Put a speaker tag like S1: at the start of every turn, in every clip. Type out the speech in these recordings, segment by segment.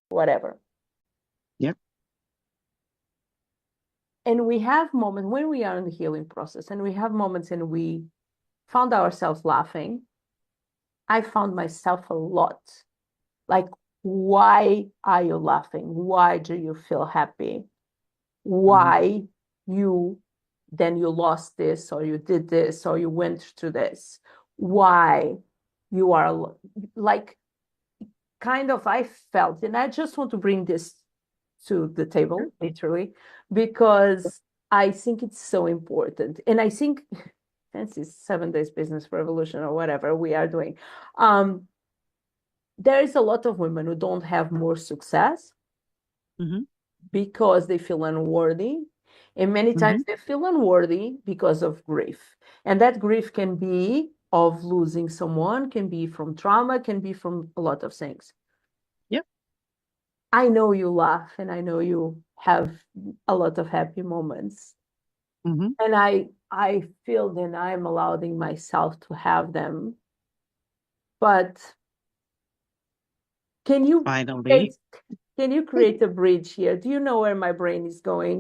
S1: whatever.
S2: Yep.
S1: And we have moments when we are in the healing process, and we have moments and we found ourselves laughing. I found myself a lot like, why are you laughing? Why do you feel happy?
S2: Hmm.
S1: Why you then you lost this, or you did this, or you went through this? Why you are like, kind of, I felt, and I just want to bring this to the table, literally, because I think it's so important. And I think, since it's 7 days business revolution or whatever we are doing, um, there is a lot of women who don't have more success
S2: Hmm.
S1: because they feel unworthy. And many times
S2: Hmm.
S1: they feel unworthy because of grief. And that grief can be of losing someone, can be from trauma, can be from a lot of things.
S2: Yep.
S1: I know you laugh and I know you have a lot of happy moments.
S2: Hmm.
S1: And I feel that I'm allowing myself to have them. But can you
S2: Finally.
S1: create can you create a bridge here? Do you know where my brain is going?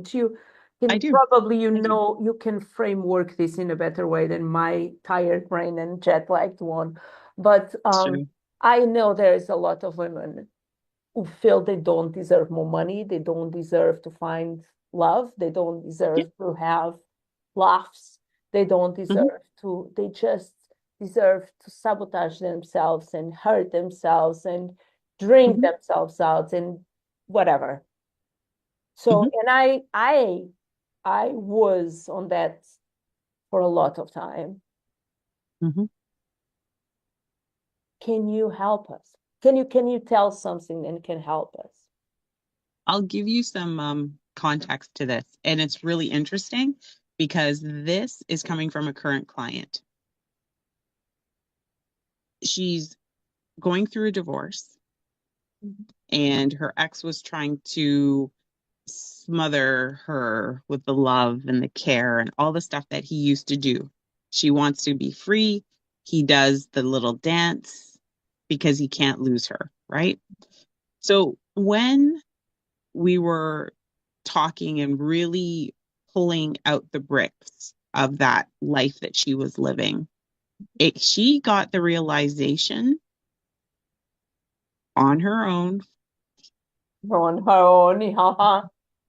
S2: I
S1: Can
S2: do.
S1: probably,
S2: I do.
S1: you can framework this in a better way than my tired brain and jet lagged one. But
S2: Sure.
S1: I know there is a lot of women who feel they don't deserve more money, they don't deserve to find love, they don't
S2: Yeah.
S1: deserve to have laughs, they don't
S2: Hmm.
S1: deserve to, they just deserve to sabotage themselves and hurt themselves and drink
S2: Hmm.
S1: themselves out and whatever. So,
S2: Hmm.
S1: and I was on that for a lot of time.
S2: Hmm.
S1: Can you help us? Can you tell something and can help us?
S2: I'll give you some context to this. And it's really interesting because this is coming from a current client. She's going through a divorce,
S1: Mhm.
S2: and her ex was trying to smother her with the love and the care and all the stuff that he used to do. She wants to be free. He does the little dance because he can't lose her, right? So when we were talking and really pulling out the bricks of that life that she was living, she got the realization on her own
S1: On her own, yeah.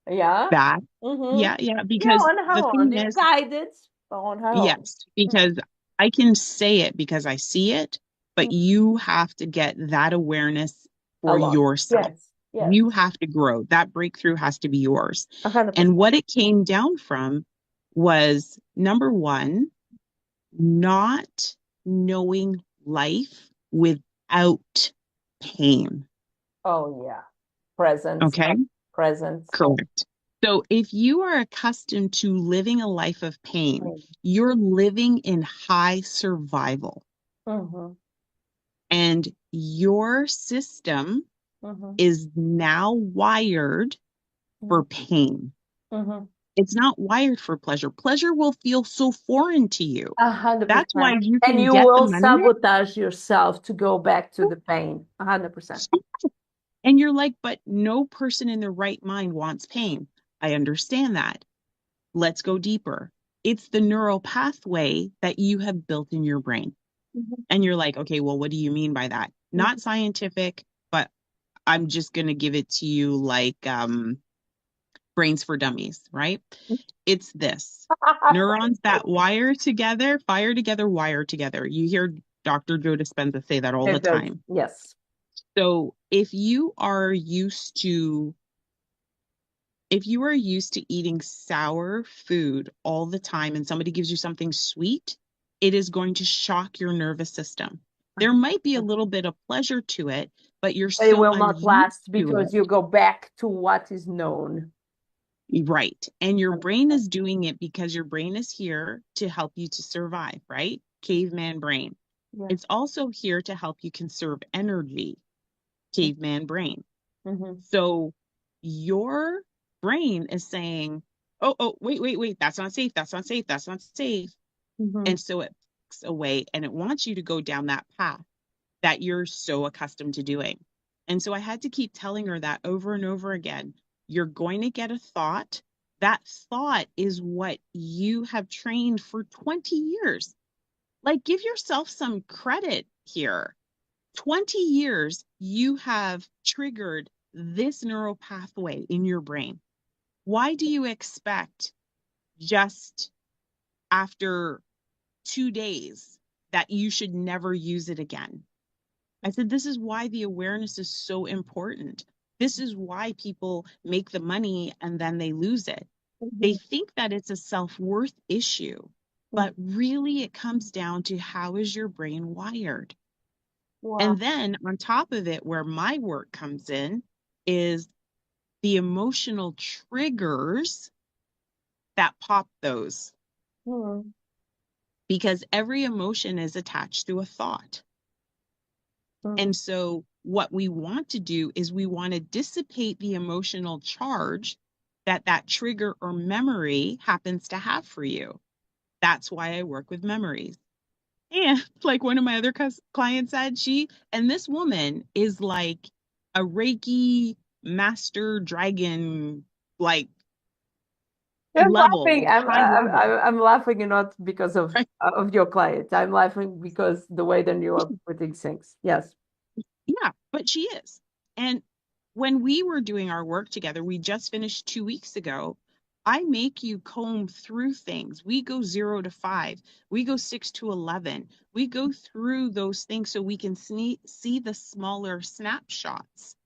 S1: Yeah.
S2: that,
S1: Mm-hmm.
S2: yeah, yeah,
S1: Yeah,
S2: because
S1: on her
S2: the
S1: own.
S2: thing
S1: You're
S2: is,
S1: guided, but on her own.
S2: yes, because I can say it because I see it, but
S1: Mhm.
S2: you have to get that awareness for
S1: Alone.
S2: yourself.
S1: Yes, yes.
S2: You have to grow. That breakthrough has to be yours. And
S1: 100%.
S2: what it came down from was number one, not knowing life without pain.
S1: Oh, yeah. Presence,
S2: Okay.
S1: presence.
S2: Correct. So if you are accustomed to living a life of pain, you're living in high survival,
S1: Mm-hmm.
S2: and your system
S1: Mm-hmm.
S2: is now wired for pain.
S1: Mm-hmm.
S2: It's not wired for pleasure. Pleasure will feel so foreign to you.
S1: A hundred
S2: That's why
S1: percent.
S2: you
S1: And
S2: can
S1: you
S2: get the
S1: will
S2: money
S1: sabotage yourself to go back to the pain. 100%.
S2: and you're like, but no person in their right mind wants pain. I understand that. Let's go deeper. It's the neural pathway that you have built in your brain.
S1: Mm-hmm.
S2: And you're like, okay, well, what do you mean by that? Not scientific, but I'm just going to give it to you like brains for dummies, right? It's this neurons that wire together, fire together, wire together. You hear Dr. Joe Dispenza say that all the
S1: It does.
S2: time.
S1: Yes.
S2: So if you are used to eating sour food all the time and somebody gives you something sweet, it is going to shock your nervous system. There might be a little bit of pleasure to it, but you're
S1: It
S2: so
S1: will not
S2: unused
S1: last
S2: to
S1: because you go back to what is known.
S2: it. Right. And your brain
S1: 100%.
S2: is doing it because your brain is here to help you to survive, right? Caveman brain.
S1: Yeah.
S2: It's also here to help you conserve energy, caveman brain.
S1: Mm-hmm.
S2: So your brain is saying, oh, wait, that's not safe, that's not safe, that's not safe.
S1: Mm-hmm.
S2: And so it picks away and it wants you to go down that path that you're so accustomed to doing. And so I had to keep telling her that over and over again. You're going to get a thought. That thought is what you have trained for 20 years. Like, give yourself some credit here. 20 years, you have triggered this neural pathway in your brain. Why do you expect just after 2 days that you should never use it again? I said, this is why the awareness is so important. This is why people make the money and then they lose it. They
S1: Mhm.
S2: think that it's a self-worth issue,
S1: Mhm.
S2: but really it comes down to how is your brain wired?
S1: Wow.
S2: And then on top of it, where my work comes in, is the emotional triggers that pop those,
S1: Mhm.
S2: because every emotion is attached to a thought.
S1: Mhm.
S2: And so, what we want to do is we want to dissipate the emotional charge that that trigger or memory happens to have for you. That's why I work with memories. And like one of my other clients said, and this woman is like a Reiki master dragon, like
S1: I'm
S2: level,
S1: laughing.
S2: like high level,
S1: I'm laughing not because
S2: right?
S1: of your client. I'm laughing because the way that you are putting things. Yes.
S2: Yeah, but she is. And when we were doing our work together, we just finished 2 weeks ago. I make you comb through things. We go 0 to 5. We go 6 to 11. We go through those things so we can see the smaller snapshots.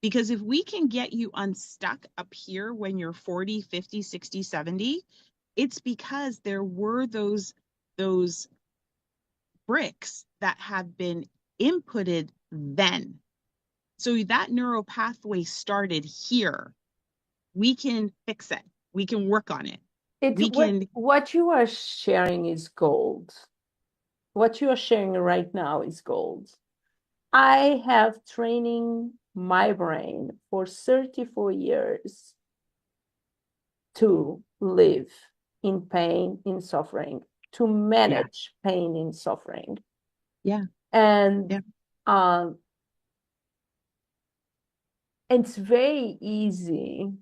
S2: Because if we can get you unstuck up here when you're 40, 50, 60, 70, it's because there were those bricks that have been inputted then. So that neural pathway started here. We can fix it. We can work on it.
S1: It
S2: We can,
S1: what you are sharing is gold. What you are sharing right now is gold. I have training my brain for 34 years to live in pain, in suffering, to
S2: yeah,
S1: manage pain in suffering.
S2: yeah,
S1: And
S2: yeah.
S1: um, it's very easy.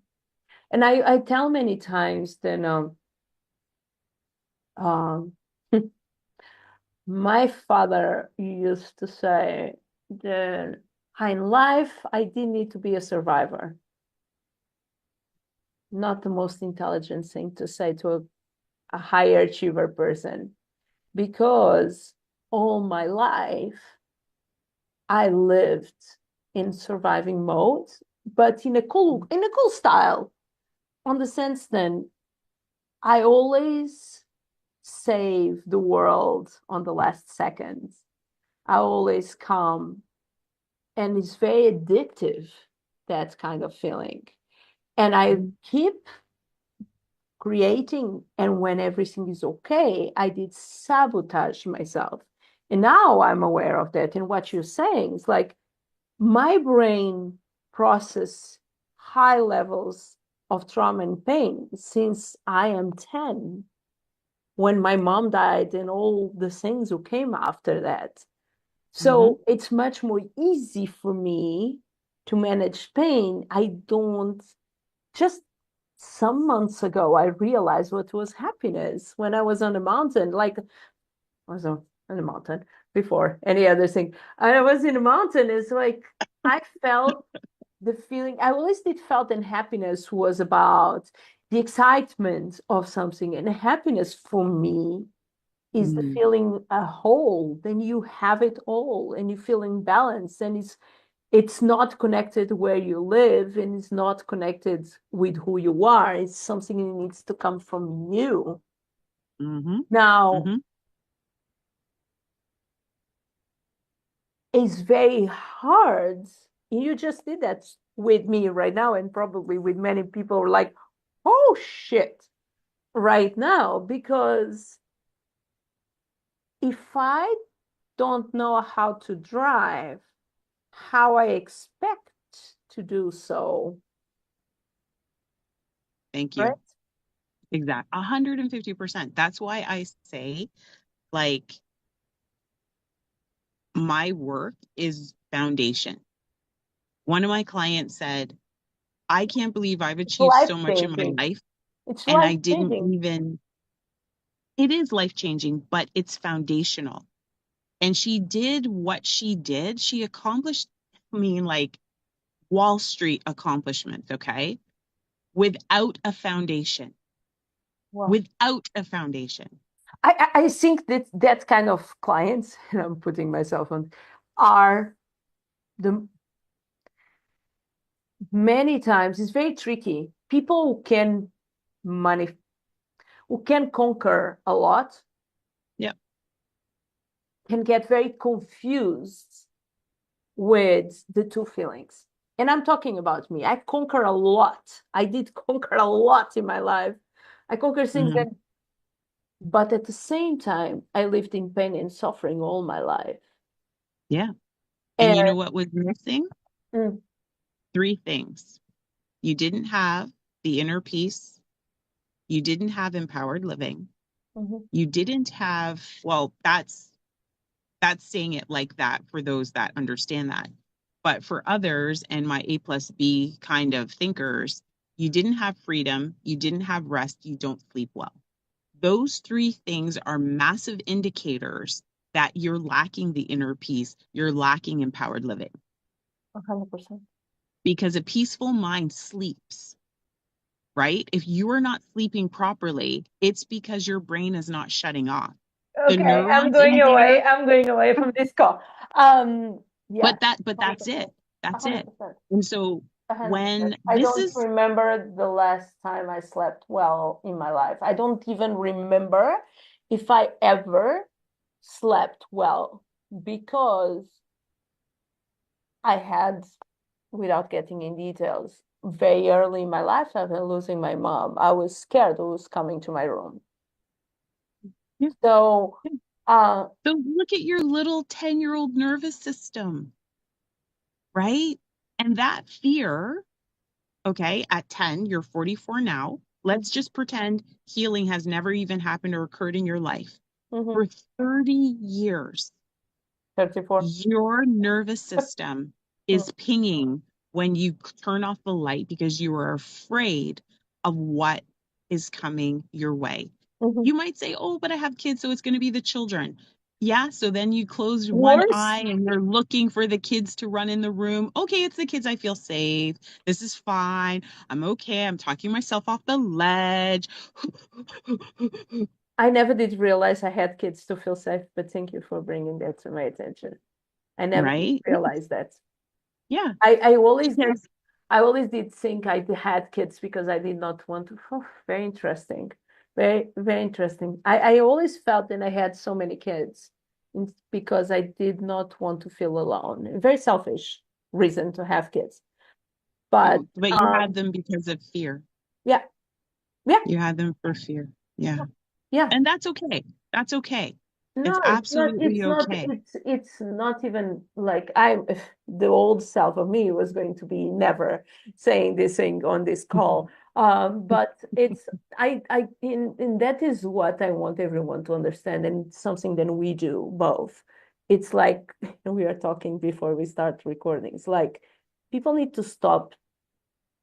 S1: And I tell many times that um, my father used to say that in life, I didn't need to be a survivor. Not the most intelligent thing to say to a higher achiever person because all my life I lived in surviving mode, but in a cool style. On the sense then I always save the world on the last second. I always come, and it's very addictive, that kind of feeling. And I
S2: Mhm,
S1: keep creating, and when everything is okay, I did sabotage myself. And now I'm aware of that. And what you're saying is like my brain process high levels of trauma and pain since I am 10 when my mom died and all the things who came after that.
S2: mhm,
S1: So it's much more easy for me to manage pain. I don't just some months ago, I realized what was happiness when I was on a mountain. Like I was on a mountain before any other thing. And I was in a mountain. It's like I felt the feeling. I always did felt, and happiness was about the excitement of something. And happiness for me is the
S2: mm,
S1: feeling a whole. Then you have it all, and you feel in balance, and it's not connected where you live and it's not connected with who you are. It's something that needs to come from you.
S2: mhm,
S1: Now,
S2: mhm.
S1: it's very hard. You just did that with me right now, and probably with many people who are like, oh shit, right now, because if I don't know how to drive, how I expect to do so,
S2: Thank
S1: right?
S2: you. Exactly. 150%. That's why I say, like, my work is foundation. One of my clients said, I can't believe I've
S1: It's
S2: achieved
S1: life
S2: so much in my
S1: changing.
S2: life
S1: It's
S2: and
S1: life
S2: I didn't
S1: changing.
S2: even, it is life changing, but it's foundational. And she did what she did. She accomplished, I mean, like Wall Street accomplishments, okay? Without a foundation,
S1: Wow.
S2: without a foundation.
S1: I think that that kind of clients, and I'm putting myself on, are the many times it's very tricky. People who can money who can conquer a lot
S2: Yep.
S1: can get very confused with the two feelings. And I'm talking about me. I conquer a lot. I did conquer a lot in my life. I conquer things
S2: Hmm.
S1: that, but at the same time, I lived in pain and suffering all my life.
S2: Yeah. And
S1: And
S2: you know what was missing?
S1: mm,
S2: Three things. You didn't have the inner peace. You didn't have empowered living.
S1: mhm,
S2: You didn't have, well, that's saying it like that for those that understand that. But for others and my A plus B kind of thinkers, you didn't have freedom, you didn't have rest, you don't sleep well. Those three things are massive indicators that you're lacking the inner peace, you're lacking empowered living
S1: 100%.
S2: because a peaceful mind sleeps, right? If you are not sleeping properly, it's because your brain is not shutting off. The
S1: Okay, I'm
S2: neurons
S1: going
S2: in
S1: away.
S2: there,
S1: I'm going away from this call. Yeah,
S2: but that's it.
S1: 100%.
S2: That's it.
S1: 100%.
S2: And so
S1: 100%.
S2: when
S1: I
S2: this
S1: don't
S2: is,
S1: remember the last time I slept well in my life. I don't even remember if I ever slept well because I had, without getting in details, very early in my life, after losing my mom, I was scared who was coming to my room.
S2: yeah,
S1: So,
S2: yeah.
S1: uh,
S2: So look at your little 10-year-old nervous system, right? And that fear, okay, at 10, you're 44 now. Let's just pretend healing has never even happened or occurred in your life.
S1: mhm,
S2: For 30 years,
S1: 34.
S2: your nervous system
S1: Mm,
S2: is pinging when you turn off the light because you are afraid of what is coming your way.
S1: mhm.
S2: You might say, oh, but I have kids, so it's going to be the children. Yeah, so then you close one
S1: Worse,
S2: eye and you're looking for the kids to run in the room. Okay, it's the kids. I feel safe. This is fine. I'm okay. I'm talking myself off the ledge.
S1: I never did realize I had kids to feel safe, but thank you for bringing that to my attention. I never did
S2: Right?
S1: realize that.
S2: Yeah,
S1: I always did.
S2: because
S1: I always did think I had kids because I did not want to. Oh, very interesting. Very, very interesting. I always felt that I had so many kids because I did not want to feel alone. A very selfish reason to have kids. But
S2: but you had them because of fear.
S1: yeah, yeah,
S2: You had them for fear. Yeah.
S1: yeah.
S2: And that's okay. That's okay. It's
S1: No, it's not. It's
S2: absolutely
S1: not.
S2: okay.
S1: It's not even like I'm. The old self of me was going to be never saying this thing on this call. But it's and that is what I want everyone to understand, and it's something that we do both. It's like we are talking before we start recording. It's like people need to stop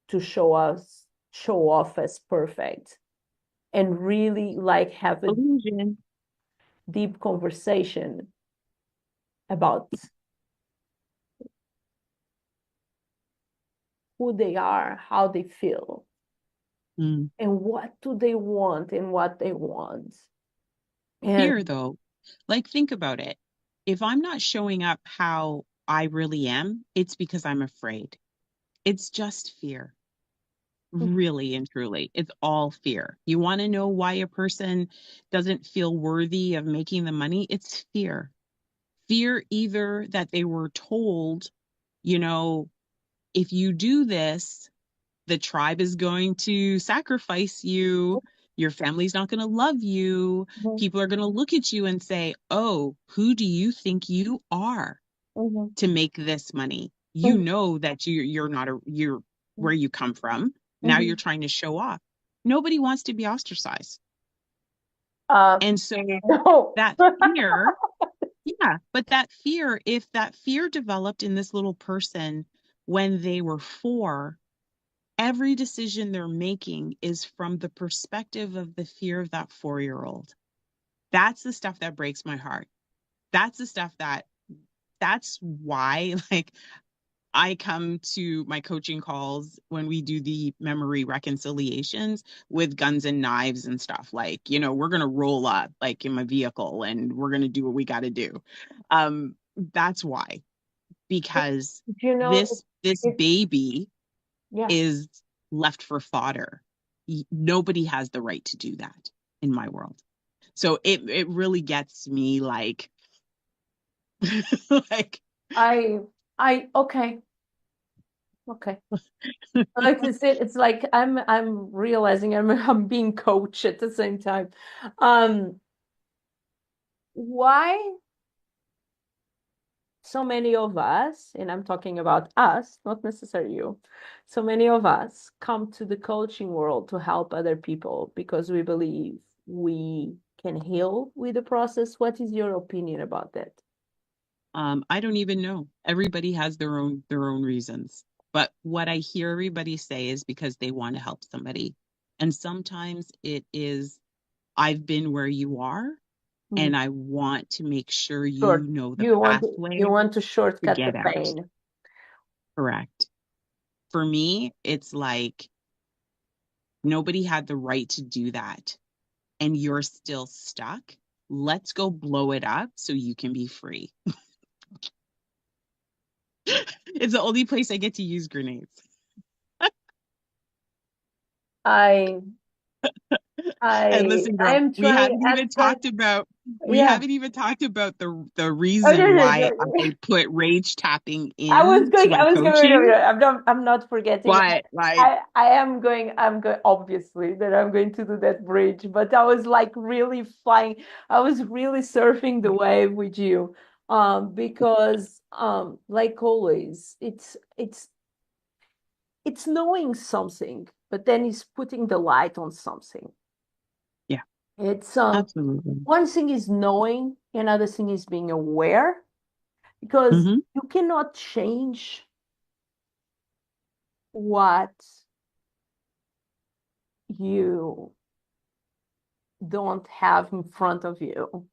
S1: to show off as perfect and really like have a
S2: Illusion.
S1: deep conversation about who they are, how they feel,
S2: Mm.
S1: and what do they want and what they want. And
S2: Fear, though, like think about it. If I'm not showing up how I really am, it's because I'm afraid. It's just fear, really and truly. It's all fear. You want to know why a person doesn't feel worthy of making the money? It's fear. Fear either that they were told, you know, if you do this, the tribe is going to sacrifice you. Your family's not going to love you.
S1: mhm,
S2: People are going to look at you and say, oh, who do you think you are
S1: mhm,
S2: to make this money? You
S1: mhm,
S2: know that you're not you're where you come from. Now you're
S1: mhm.
S2: trying to show off. Nobody wants to be ostracized.
S1: Uh,
S2: And so
S1: no.
S2: that fear, yeah, but that fear, if that fear developed in this little person when they were 4, every decision they're making is from the perspective of the fear of that 4-year old. That's the stuff that breaks my heart. That's the stuff that's why, like, I come to my coaching calls when we do the memory reconciliations with guns and knives and stuff. Like, we're going to roll up like in my vehicle and we're going to do what we got to do. That's why, because
S1: You know,
S2: this
S1: it,
S2: baby
S1: yeah.
S2: is left for fodder. Nobody has the right to do that in my world. So it really gets me like like
S1: I, okay, okay. Like I said, it's like I'm realizing I'm being coached at the same time. Um, why so many of us, and I'm talking about us, not necessarily you, so many of us come to the coaching world to help other people because we believe we can heal with the process. What is your opinion about that?
S2: I don't even know. Everybody has their own reasons. But what I hear everybody say is because they want to help somebody. And sometimes it is, I've been where you are,
S1: Hmm.
S2: and I want to make sure you
S1: Sure.
S2: know the
S1: You want to
S2: pathway to
S1: shortcut the
S2: get out.
S1: pain.
S2: Correct. For me, it's like nobody had the right to do that, and you're still stuck. Let's go blow it up so you can be free. It's the only place I get to use grenades.
S1: I
S2: And
S1: I
S2: listen, girl,
S1: I'm
S2: we
S1: trying
S2: haven't
S1: I'm
S2: even
S1: trying
S2: talked about we
S1: yeah.
S2: haven't even talked about the
S1: Oh,
S2: reason why
S1: yeah.
S2: I put rage tapping
S1: I was
S2: in to
S1: going,
S2: my
S1: I was going,
S2: coaching.
S1: I'm not forgetting.
S2: But like,
S1: I am going, obviously that I'm going to do that bridge, but I was like really flying. I was really surfing the wave with you. Because, like always, it's knowing something, but then it's putting the light on something.
S2: yeah,
S1: It's,
S2: absolutely.
S1: one thing is knowing, another thing is being aware, because
S2: Hmm.
S1: you cannot change what you don't have in front of you.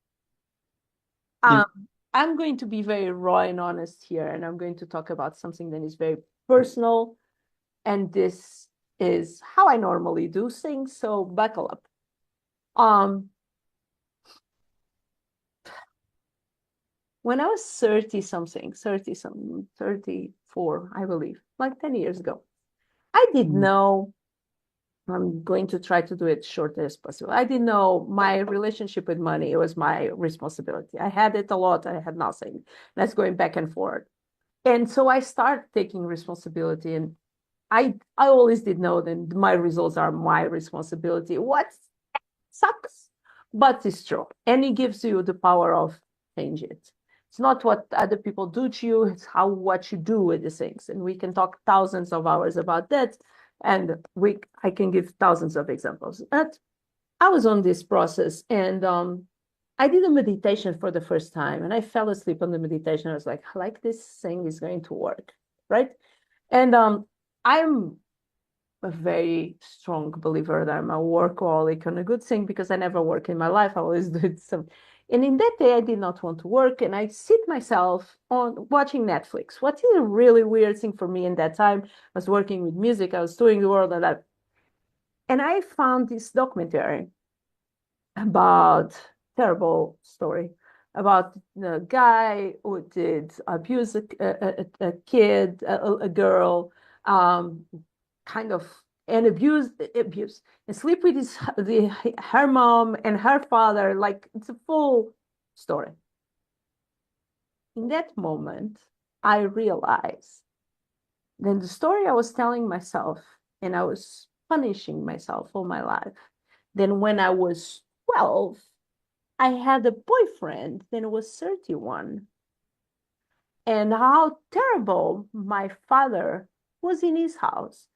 S2: Yeah.
S1: Um, I'm going to be very raw and honest here, and I'm going to talk about something that is very personal. And this is how I normally do things. So buckle up. Um, when I was 30 something, 30 something, 34, I believe, like 10 years ago, I did
S2: Mhm.
S1: know. I'm going to try to do it short as possible. I didn't know my relationship with money. It was my responsibility. I had it a lot. I had nothing. That's going back and forth. And so I started taking responsibility. And I always did know that my results are my responsibility. What sucks, but it's true. And it gives you the power of change it. It's not what other people do to you, it's how what you do with the things. And we can talk thousands of hours about that. And I can give thousands of examples. But I was on this process, and I did a meditation for the first time, and I fell asleep on the meditation. I was like this thing is going to work, right? And I'm a very strong believer that I'm a workaholic, and a good thing because I never work in my life. I always did some. And in that day, I did not want to work, and I sit myself on watching Netflix. What is a really weird thing for me in that time? I was working with music, I was touring the world, and I found this documentary about terrible story about the guy who did abuse a kid, a girl, um, kind of, and abuse and sleep with her mom and her father. Like, it's a full story. In that moment, I realized then the story I was telling myself, and I was punishing myself all my life. Then when I was 12, I had a boyfriend, then it was 31. And how terrible my father was in his house,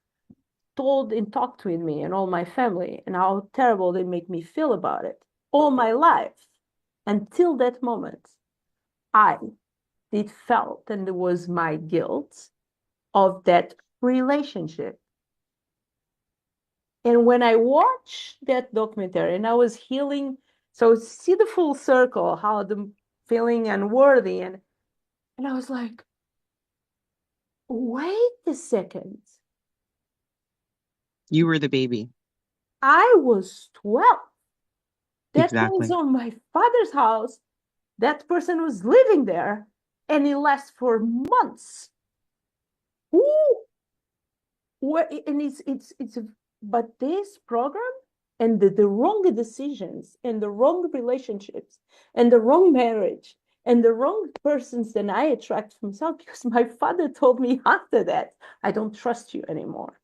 S1: told and talked with me and all my family, and how terrible they make me feel about it all my life. Until that moment, I did felt, and it was my guilt of that relationship. And when I watched that documentary and I was healing, so see the full circle, how the feeling unworthy, and I was like, wait a second.
S2: You were the baby.
S1: I was 12. That was
S2: Exactly.
S1: on my father's house. That person was living there and it lasts for months. Who and it's but this program and the wrong decisions and the wrong relationships and the wrong marriage and the wrong persons that I attract from myself because my father told me after that, I don't trust you anymore.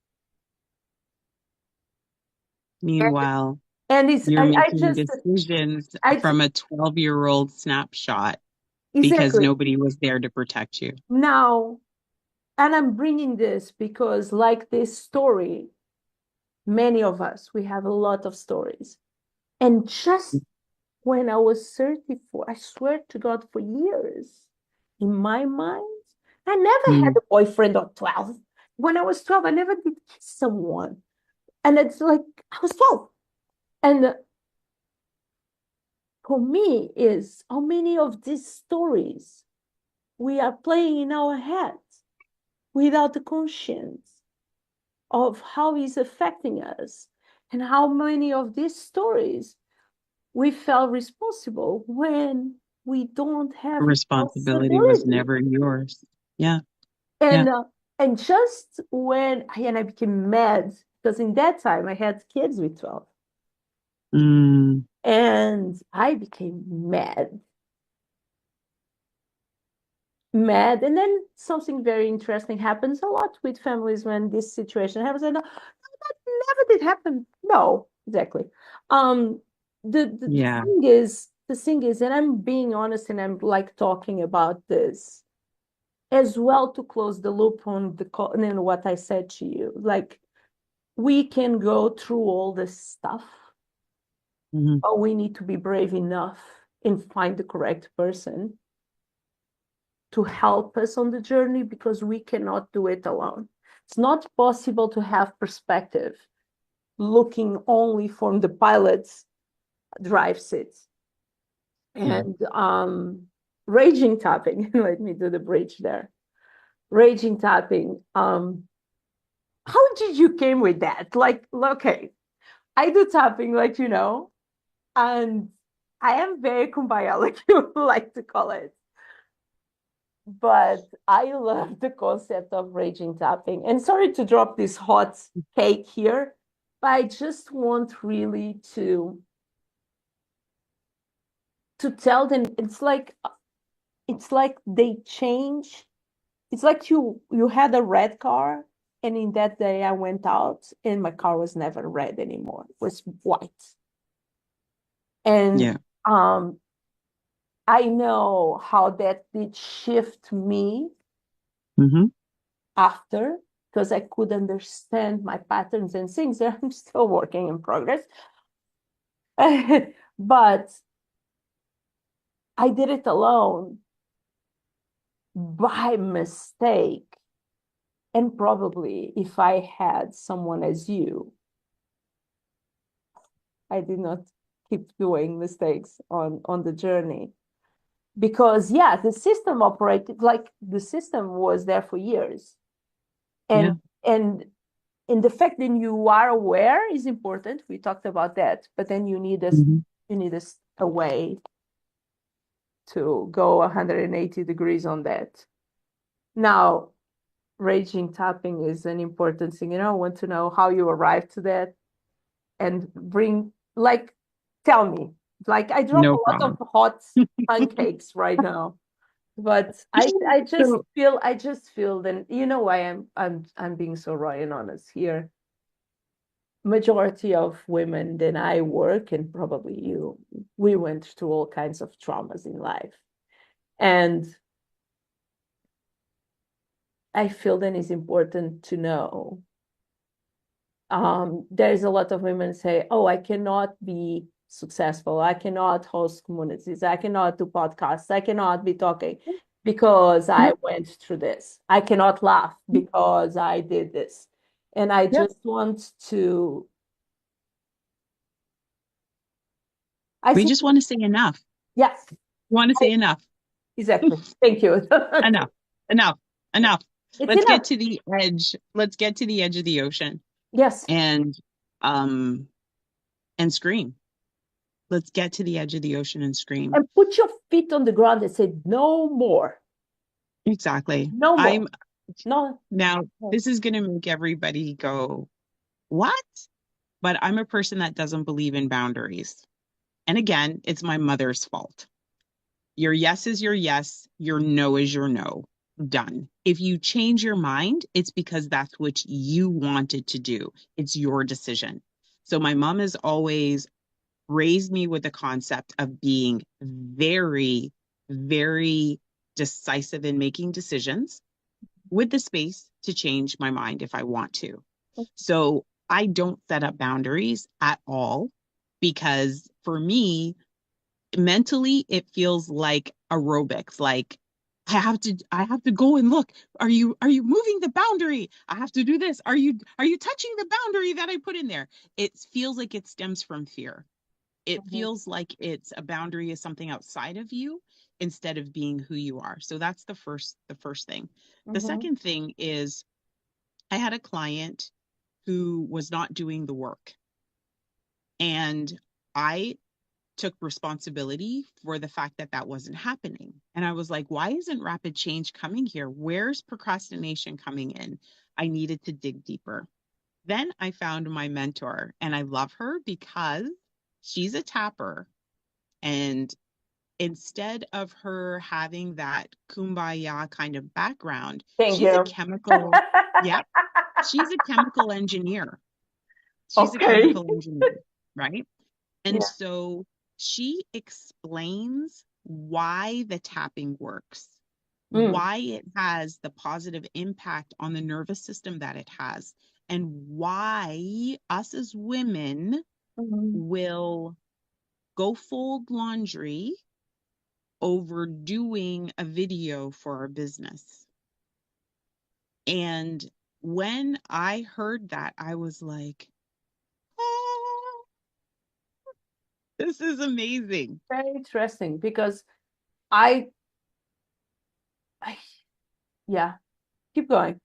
S2: Meanwhile,
S1: And it's
S2: you're
S1: I
S2: making
S1: just
S2: decisions
S1: I
S2: from a 12-year-old snapshot because
S1: exactly
S2: nobody was there to protect you.
S1: now, and I'm bringing this because like this story, many of us, we have a lot of stories. And just when I was 34, I swear to God, for years, in my mind, I never had
S2: Mm,
S1: a boyfriend at 12. When I was 12, I never did kiss someone. And it's like, I was 12. And for me, is how many of these stories we are playing in our heads without the conscience of how it's affecting us. And how many of these stories we felt responsible when we don't have
S2: responsibility was
S1: responsibility.
S2: never yours. Yeah, yeah.
S1: And uh, and just when I became mad because in that time I had kids with 12
S2: Mm,
S1: and I became mad and then something very interesting happens a lot with families when this situation happens. And that never did happen. No, exactly. Um, the
S2: yeah.
S1: thing is, and I'm being honest, and I'm like talking about this as well to close the loop on the call and then what I said to you. Like we can go through all this stuff,
S2: Hmm.
S1: but we need to be brave enough and find the correct person to help us on the journey because we cannot do it alone. It's not possible to have perspective looking only from the pilot's drive seats.
S2: Yeah.
S1: And raging tapping, let me do the bridge there. Raging tapping. How did you came with that? Like, okay, I do tapping, like and I am very kumbaya, like you like to call it. But I love the concept of raging tapping. And sorry to drop this hot cake here, but I just want really to tell them it's like they change. It's like you had a red car, and in that day I went out and my car was never red anymore. It was white. And
S2: Yeah.
S1: um I know how that did shift me
S2: Hmm.
S1: after because I could understand my patterns and things that I'm still working in progress. But I did it alone by mistake. And probably if I had someone as you, I did not keep doing mistakes on the journey. Because yeah, the system operated like the system was there for years.
S2: Yeah.
S1: And and the fact that you are aware is important. We talked about that, but then
S2: Hmm.
S1: you need a way to go 180 degrees on that. Now, raging tapping is an important thing. I want to know how you arrived to that and bring like tell me. Like I drop a
S2: No
S1: lot of
S2: problem.
S1: hot pancakes right now. But
S2: So,
S1: I just feel then why I'm being so raw and honest here. Majority of women than I work and probably you, we went through all kinds of traumas in life. And I feel then it's important to know. There's a lot of women say, oh, I cannot be successful. I cannot host communities. I cannot do podcasts. I cannot be talking. because I
S2: Yep.
S1: went through this. I cannot laugh because I did this. And I
S2: Yep.
S1: just want to, I
S2: We
S1: think,
S2: just want to say enough.
S1: yes,
S2: Want to say enough.
S1: exactly. Thank you.
S2: Enough. Enough. Enough.
S1: It's
S2: Let's get
S1: enough.
S2: to the edge. Let's get to the edge of the ocean
S1: Yes.
S2: and um and scream. Let's get to the edge of the ocean and scream.
S1: And put your feet on the ground and say, no more,
S2: Exactly.
S1: no more.
S2: I'm
S1: No.
S2: now
S1: No.
S2: this is going to make everybody go, "What?" But I'm a person that doesn't believe in boundaries. And again, it's my mother's fault. Your yes is your yes, your no is your no. Done. If you change your mind, it's because that's what you wanted to do. It's your decision. So my mom has always raised me with the concept of being very, very decisive in making decisions with the space to change my mind if I want to. So I don't set up boundaries at all because for me, mentally it feels like aerobics, like I have to go and look. Are you moving the boundary? I have to do this. Are you touching the boundary that I put in there? It feels like it stems from fear. It
S1: Mhm.
S2: feels like it's a boundary is something outside of you instead of being who you are. So that's the first thing. The
S1: Mhm.
S2: second thing is I had a client who was not doing the work, and I took responsibility for the fact that that wasn't happening. And I was like, why isn't rapid change coming here? Where's procrastination coming in? I needed to dig deeper. Then I found my mentor, and I love her because she's a tapper. And instead of her having that kumbaya kind of background,
S1: Thank
S2: she's a
S1: you.
S2: chemical, yeah, she's a chemical engineer. She's a
S1: Okay.
S2: chemical engineer, right? And
S1: Yeah.
S2: so she explains why the tapping works,
S1: Mm.
S2: why it has the positive impact on the nervous system that it has, and why us as women
S1: Mhm.
S2: will go fold laundry over doing a video for our business. And when I heard that, I was like, oh, this is amazing.
S1: Very interesting because I, I, yeah, keep going,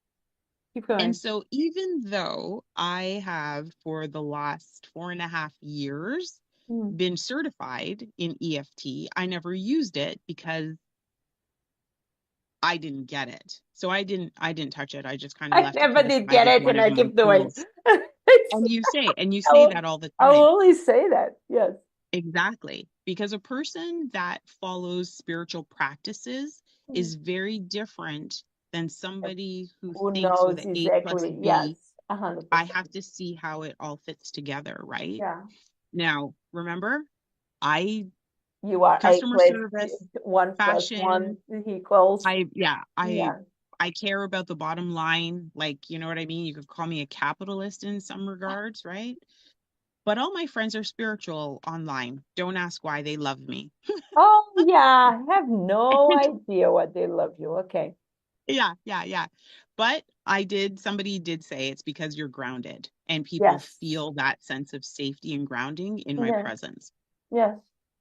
S1: keep
S2: And
S1: going.
S2: so, even though I have for the last 4.5 years
S1: Mm.
S2: been certified in EFT, I never used it because I didn't get it. So I didn't touch it. I just kind of
S1: I
S2: left it to
S1: never
S2: the
S1: did
S2: side
S1: get
S2: as
S1: it,
S2: one
S1: and
S2: of
S1: I
S2: my
S1: keep doing.
S2: tools.
S1: It's,
S2: And you say
S1: will,
S2: that all the
S1: I will
S2: time.
S1: only say that. Yes.
S2: Exactly. Because a person that follows spiritual practices
S1: Mm.
S2: is very different than somebody who
S1: Who
S2: thinks with
S1: knows
S2: an A plus
S1: exactly? Yes,
S2: B.
S1: a hundred
S2: I
S1: percent.
S2: have to see how it all fits together, right?
S1: Yeah.
S2: Now, remember, I
S1: You are A
S2: customer
S1: plus
S2: service,
S1: 1 plus 1
S2: fashion,
S1: equals.
S2: I yeah, I
S1: Yeah.
S2: I care about the bottom line, like, you know what I mean? You could call me a capitalist in some regards, right? But all my friends are spiritual online. Don't ask why, they love me.
S1: Oh, yeah. I have no idea what they love you. Okay.
S2: Yeah, yeah, yeah. But somebody did say it's because you're grounded and people
S1: Yes.
S2: feel that sense of safety and grounding in my
S1: Yeah.
S2: presence.
S1: Yes.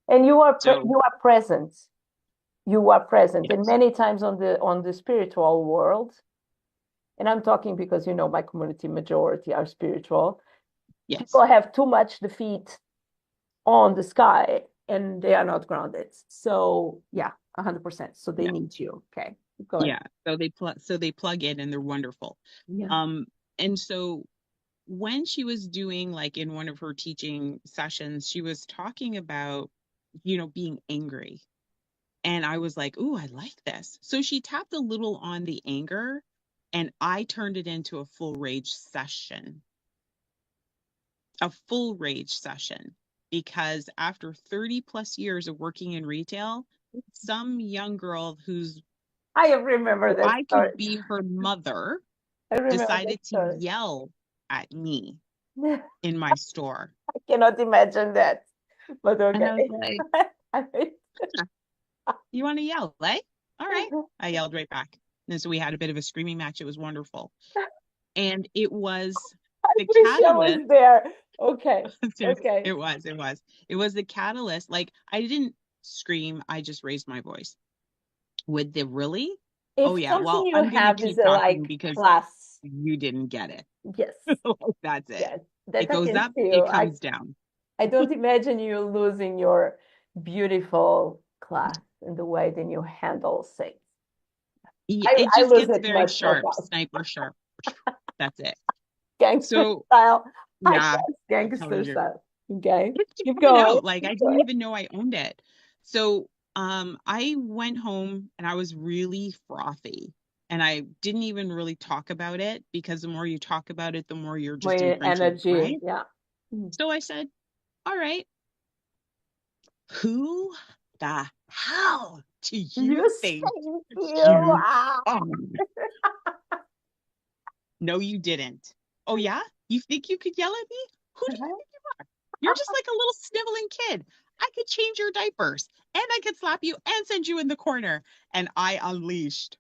S1: And you are
S2: So,
S1: you are present. You are present. And
S2: yes,
S1: many times on the spiritual world, and I'm talking because my community majority are spiritual.
S2: yes,
S1: People have too much the feet on the sky and they are not grounded. So yeah, 100%. So they
S2: yeah,
S1: need you. Okay. Keep going.
S2: yeah. So they plug in and they're wonderful.
S1: Yeah.
S2: Um, and so when she was doing like in one of her teaching sessions, she was talking about, being angry. And I was like, "Ooh, I like this." So she tapped a little on the anger and I turned it into a full rage session. Because after 30 plus years of working in retail, some young girl
S1: I remember
S2: who
S1: that
S2: I
S1: story.
S2: could be her mother
S1: I remember that
S2: decided to
S1: story.
S2: yell at me
S1: I
S2: in my store.
S1: cannot imagine that, but
S2: And
S1: okay.
S2: I was like,
S1: I mean,
S2: "Huh, you want to yell, eh?" All right. I yelled right back. And so we had a bit of a screaming match. It was wonderful. And it was
S1: I
S2: the
S1: wish I was
S2: catalyst.
S1: there. Okay.
S2: Seriously,
S1: Okay.
S2: it was the catalyst. Like I didn't scream, I just raised my voice. With the really? Oh
S1: If
S2: yeah.
S1: something
S2: Well,
S1: you
S2: I'm gonna
S1: have is
S2: keep talking
S1: like
S2: because
S1: class,
S2: you didn't get it.
S1: yes,
S2: That's it.
S1: yes, that
S2: It
S1: I
S2: goes
S1: can
S2: up, it
S1: feel. I
S2: comes down.
S1: I don't imagine you losing your beautiful class in the way that you handle things.
S2: Yeah,
S1: I
S2: it
S1: I
S2: just
S1: lose
S2: gets
S1: it
S2: very
S1: much so
S2: sharp,
S1: fast.
S2: sniper sharp. That's it.
S1: Gangster
S2: So
S1: style. I
S2: yeah,
S1: guess
S2: I'm telling
S1: gangster
S2: you.
S1: style. Okay.
S2: It's just
S1: Keep
S2: coming
S1: going.
S2: out. Like I
S1: Keep
S2: didn't
S1: going.
S2: even know I owned it. So I went home and I was really frothy. And I didn't even really talk about it because the more you talk about it, the more you're just
S1: My
S2: infringing,
S1: energy.
S2: right?
S1: Yeah. Mm.
S2: So I said, all right, who the hell do you
S1: You
S2: think
S1: thank you.
S2: you
S1: Ah.
S2: are? No, you didn't. Oh yeah? You think you could yell at me? Who do you think you are? You're just like a little sniveling kid. I could change your diapers and I could slap you and send you in the corner. And I unleashed.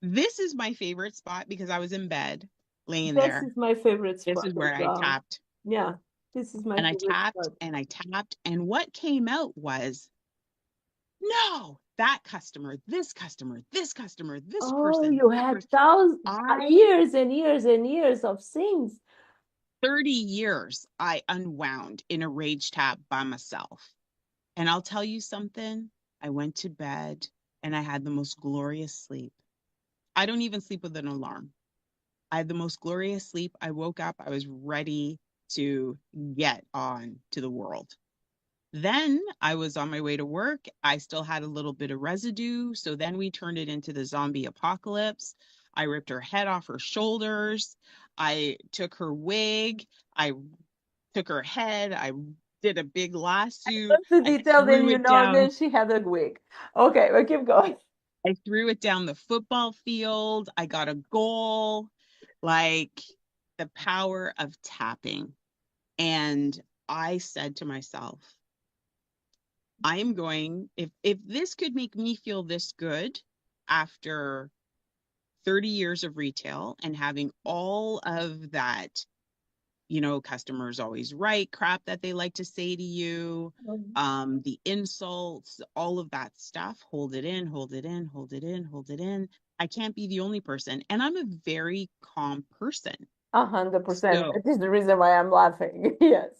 S2: This is my favorite spot because I was in bed laying
S1: This
S2: there.
S1: is my favorite
S2: This
S1: spot
S2: is
S1: as
S2: where I
S1: well.
S2: tapped
S1: Yeah. This is my
S2: and I
S1: favorite
S2: tapped
S1: spot.
S2: and I tapped. And what came out was no, that customer, this customer, this customer, this
S1: Oh,
S2: person,
S1: you
S2: that
S1: had
S2: person.
S1: thousands,
S2: I
S1: years and years and years of things.
S2: 30 years I unwound in a rage tap by myself. And I'll tell you something. I went to bed and I had the most glorious sleep. I don't even sleep with an alarm. I had the most glorious sleep. I woke up, I was ready to get on to the world. Then I was on my way to work. I still had a little bit of residue. So then we turned it into the zombie apocalypse. I ripped her head off her shoulders. I took her wig. I took her head. I did a big lasso.
S1: The
S2: I
S1: detail, then
S2: threw
S1: you
S2: it
S1: know
S2: down.
S1: that she had a wig. Okay, we'll keep going.
S2: I threw it down the football field. I got a goal. Like the power of tapping. And I said to myself, I am going, if this could make me feel this good after 30 years of retail and having all of that, customers always right crap that they like to say to you, the insults, all of that stuff, hold it in, hold it in, hold it in, hold it in. I can't be the only person. And I'm a very calm person.
S1: 100%.
S2: So
S1: That is the reason why I'm laughing. Yes.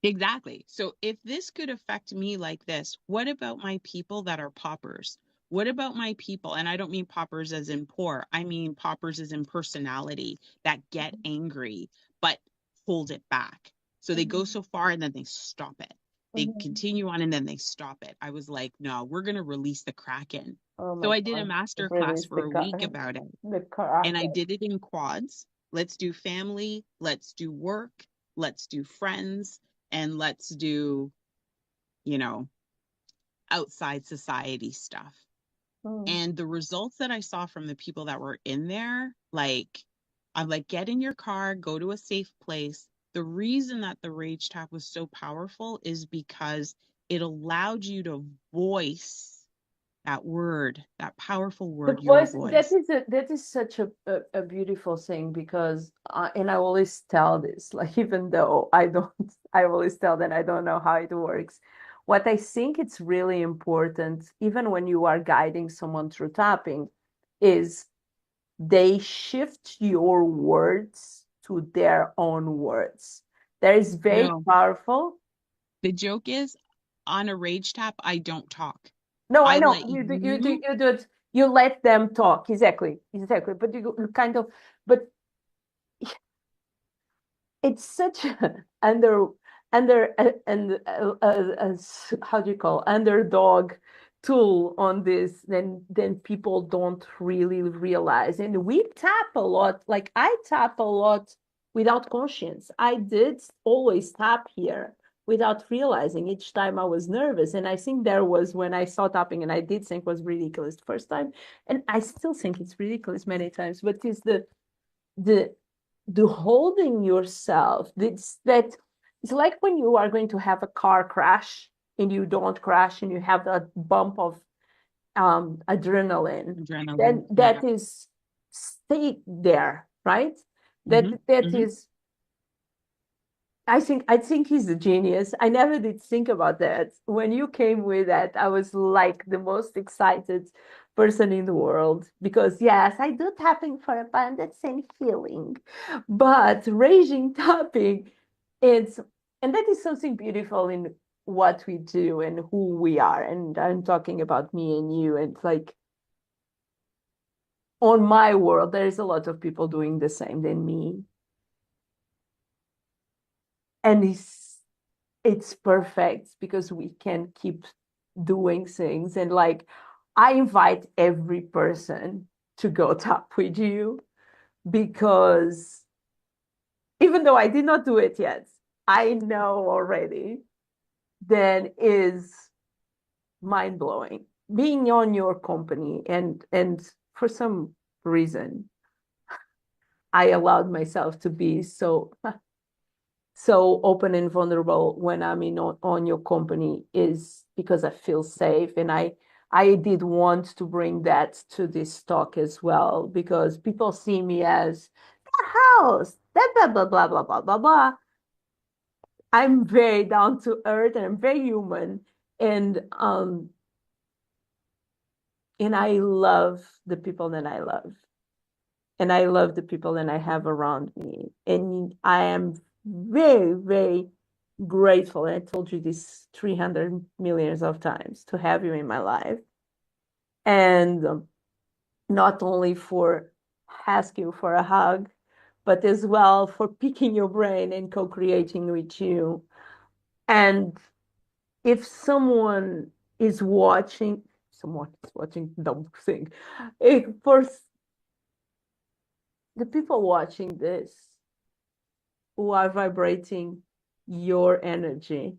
S2: exactly. So if this could affect me like this, what about my people that are paupers? What about my people? And I don't mean paupers as in poor. I mean paupers as in personality that get angry, but hold it back. So they go
S1: Mhm.
S2: so far and then they stop it. They
S1: Mhm.
S2: continue on and then they stop it. I was like, no, we're going to release the Kraken.
S1: Oh
S2: So
S1: my
S2: I did a
S1: God.
S2: master class
S1: Release
S2: for a week about it.
S1: the
S2: And I
S1: character.
S2: did it in quads. Let's do family, let's do work, let's do friends, and let's do, you know, outside society stuff.
S1: Mm.
S2: And the results that I saw from the people that were in there, like, I'm like, get in your car, go to a safe place. The reason that the rage tap was so powerful is because it allowed you to voice that word, that powerful
S1: The
S2: word, your
S1: voice, that
S2: voice.
S1: is that is such a beautiful thing because and I always tell this, like even though I don't, I always tell that I don't know how it works. What I think it's really important, even when you are guiding someone through tapping, is they shift your words to their own words. That is very
S2: No,
S1: powerful.
S2: the joke is on a rage tap, I don't talk.
S1: No, I
S2: I
S1: know
S2: let
S1: you
S2: you,
S1: do it. You let them talk. Exactly, exactly. But you kind of, but it's such a and how do you call underdog tool on this, then people don't really realize. And we tap a lot, like I tap a lot without conscience. I did always tap here without realizing each time I was nervous. And I think there was when I saw tapping and I did think was ridiculous the first time. And I still think it's ridiculous many times, but it's the the holding yourself, it's that it's like when you are going to have a car crash and you don't crash and you have that bump of adrenaline,
S2: Adrenaline.
S1: then
S2: Yeah.
S1: that is stay there, right?
S2: Hmm.
S1: That
S2: Hmm.
S1: is, I think he's a genius. I never did think about that. When you came with that, I was like the most excited person in the world because yes, I do tapping for a abundance and healing. But raging tapping, it's and that is something beautiful in what we do and who we are. And I'm talking about me and you. And like on my world, there is a lot of people doing the same than me. And it's perfect because we can keep doing things. And like I invite every person to go tap with you because even though I did not do it yet, I know already that is mind blowing. Being on your company and for some reason I allowed myself to be so open and vulnerable when I'm in on your company is because I feel safe. And I did want to bring that to this talk as well because people see me as the house, that blah blah blah blah blah blah blah. I'm very down to earth and I'm very human. And and I love the people that I love. And I love the people that I have around me. And I am very, very grateful. And I told you this 300 millions of times to have you in my life. And not only for asking you for a hug, but as well for picking your brain and co-creating with you. And if someone is watching, don't think. If for the people watching this who are vibrating your energy,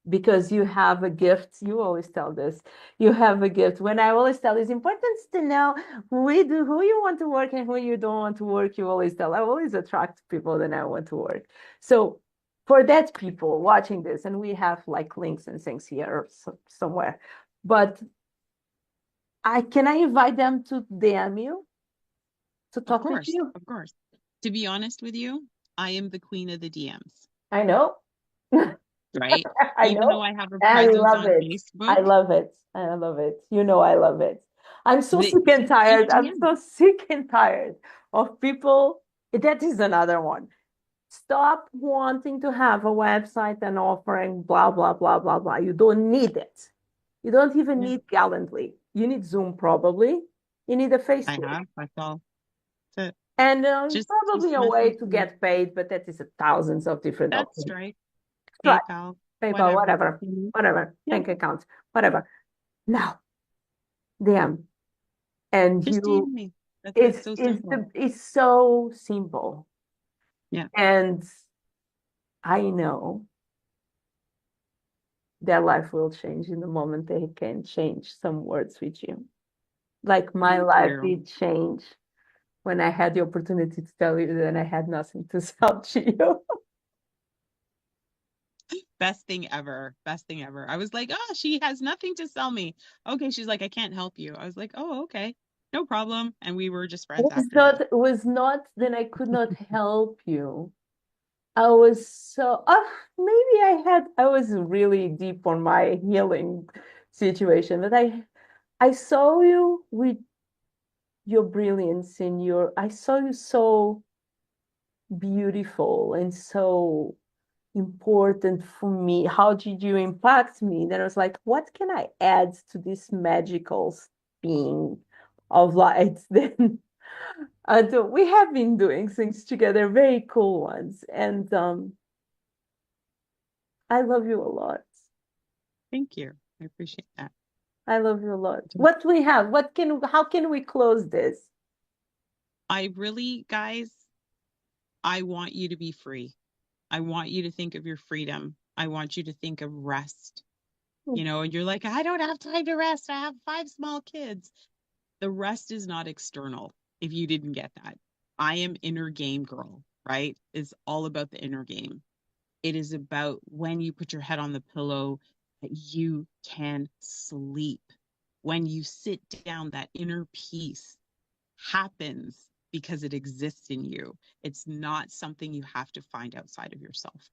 S1: because you have a gift. You always tell this. You have a gift. When I always tell, it's important to know who you want to work and who you don't want to work. You always tell. I always attract people that I want to work. So for that people watching this, and we have like links and things here or somewhere, but I invite them to DM you to
S2: Of
S1: talk with
S2: course.
S1: you.
S2: Of course. To be honest with you, I am the queen of the DMs,
S1: I know.
S2: right?
S1: I
S2: Even though
S1: know.
S2: I have a
S1: I
S2: presence
S1: love
S2: on
S1: it.
S2: Facebook,
S1: I love it. I love it. You know, I love it. I'm so
S2: the
S1: sick and
S2: just
S1: tired. I'm
S2: DM.
S1: so sick and tired of people. That is another one. Stop wanting to have a website and offering blah, blah, blah, blah, blah. You don't need it. You don't even
S2: Yeah,
S1: need Gallantly. You need Zoom, probably. You need a
S2: I
S1: Facebook.
S2: have. That's all. That's it.
S1: And
S2: Just
S1: probably a way
S2: message
S1: to
S2: me.
S1: get paid, but that is a thousands of different
S2: That's
S1: options.
S2: Stripe,
S1: Right.
S2: PayPal,
S1: PayPal,
S2: whatever.
S1: whatever, whatever,
S2: Yeah,
S1: bank accounts, whatever. Now, them and
S2: just
S1: you
S2: DM me. That's it. So simple.
S1: it's so simple.
S2: Yeah,
S1: And I know their life will change in the moment they can change some words with you. Like my
S2: thank
S1: life
S2: you.
S1: did change when I had the opportunity to tell you that I had nothing to sell to you.
S2: Best thing ever. Best thing ever. I was like, oh, she has nothing to sell me. Okay, she's like, I can't help you. I was like, oh, okay, no problem. And we were just friends after that.
S1: Was not that I could not help you. I was so maybe I was really deep on my healing situation, but I saw you with your brilliance in your I saw you so beautiful and so important for me. How did you impact me? Then I was like, what can I add to this magical being of light? Then we have been doing things together, very cool ones. And I love you a lot.
S2: Thank you. I appreciate that.
S1: I love you a lot. What we have, how can we close this?
S2: I really, guys, I want you to be free. I want you to think of your freedom. I want you to think of rest. And you're like, I don't have time to rest. I have five small kids. The rest is not external, if you didn't get that. I am inner game girl, right? It's all about the inner game. It is about when you put your head on the pillow that you can sleep. when you sit down, that inner peace happens because it exists in you. It's not something you have to find outside of yourself.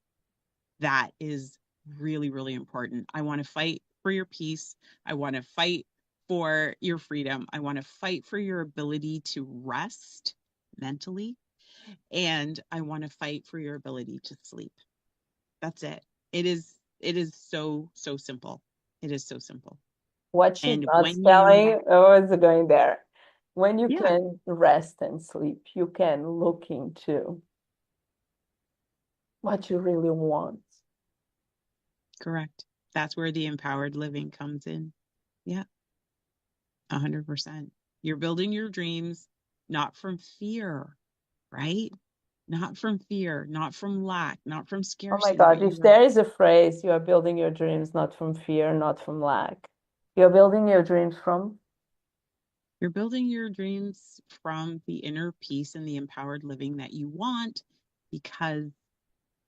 S2: That is really, really important. I want to fight for your peace. I want to fight for your freedom. I want to fight for your ability to rest mentally. And I want to fight for your ability to sleep. That's it. It is so, so simple. It is so simple.
S1: What she's
S2: And
S1: not
S2: when you,
S1: spelling, oh, it's going there. When you
S2: yeah,
S1: can rest and sleep, you can look into what you really want.
S2: correct. That's where the empowered living comes in. Yeah, 100%. You're building your dreams not from fear, right? Not from fear, not from lack, not from
S1: Oh my
S2: scarcity,
S1: God,
S2: but
S1: if
S2: you are
S1: there is a phrase, you are building your dreams not from fear, not from lack. You're building your dreams from,
S2: you're building your dreams from the inner peace and the empowered living that you want because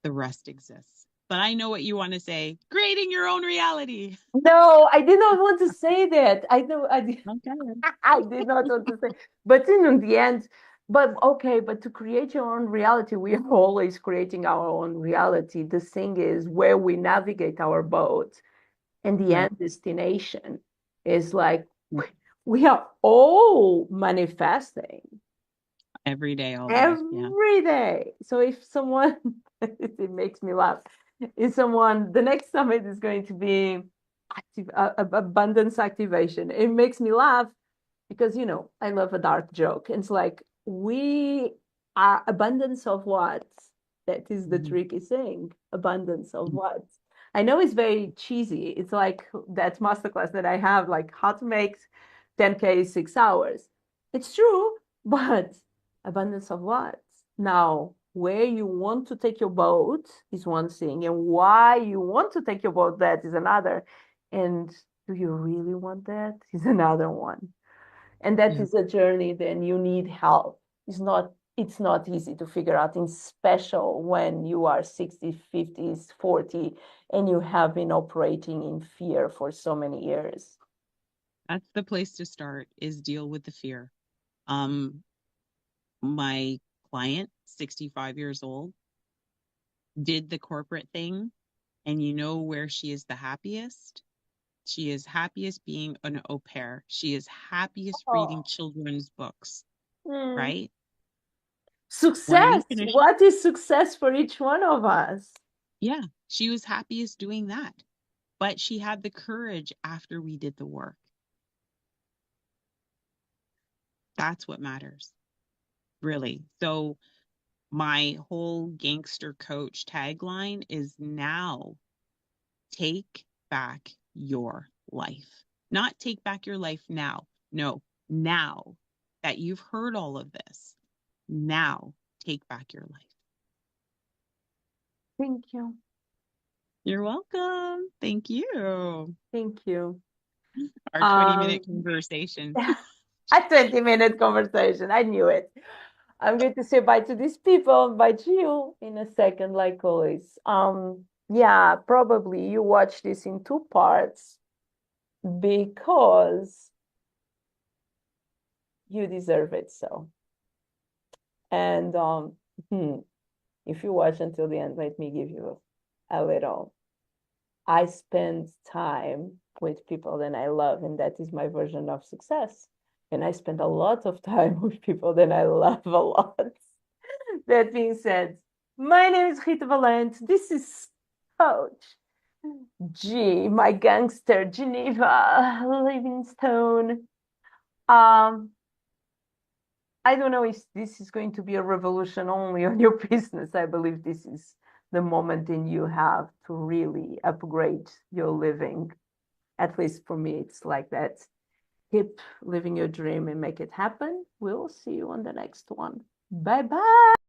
S2: the rest exists. But I know what you want to say, creating your own reality.
S1: no, I did not want to say that. I know I did,
S2: Okay.
S1: I did not want to say, but in the end, but okay, but to create your own reality, we are always creating our own reality. The thing is where we navigate our boat and the
S2: Right.
S1: end destination is like we are all manifesting
S2: Every day, all day. Yeah.
S1: every day. So if someone, it makes me laugh. If someone, the next summit is going to be abundance activation. It makes me laugh because I love a dark joke. It's like we are abundance of what? That is the
S2: Mhm.
S1: tricky thing. Abundance of what? I know it's very cheesy. It's like that masterclass that I have, like how to make 10K in 6 hours. It's true, but abundance of what? Now, where you want to take your boat is one thing, and why you want to take your boat, that is another. And do you really want that? Is another one. And that
S2: Yeah.
S1: is a journey, then you need help. It's not easy to figure out, in special when you are 60s, 50s, 40, and you have been operating in fear for so many years.
S2: That's the place to start is deal with the fear. Um, my client, 65 years old, did the corporate thing, and you know where she is the happiest? She is happiest being an au pair. She is happiest reading
S1: Oh.
S2: children's books,
S1: Mm.
S2: right? When we
S1: Success.
S2: finished,
S1: What is success for each one of us?
S2: yeah, she was happiest doing that. But she had the courage after we did the work. That's what matters, really. So my whole gangster coach tagline is now take back your life. Not take back your life now. No, now that you've heard all of this, now take back your life.
S1: Thank you.
S2: You're welcome. Thank you.
S1: Thank you.
S2: Our 20-minute
S1: Um,
S2: conversation.
S1: a 20-minute conversation. I knew it. I'm going to say bye to these people, bye to you in a second, like always. Yeah, probably you watch this in two parts because you deserve it so. And if you watch until the end, let me give you a little. I spend time with people that I love, and that is my version of success. And I spend a lot of time with people that I love a lot. That being said, my name is Rita Valente. This is Coach G, my gangster, Geneva, Livingstone. Um, I don't know if this is going to be a revolution only on your business. I believe this is the moment in you have to really upgrade your living. At least for me, it's like that. Keep living your dream and make it happen. We'll see you on the next one. Bye bye.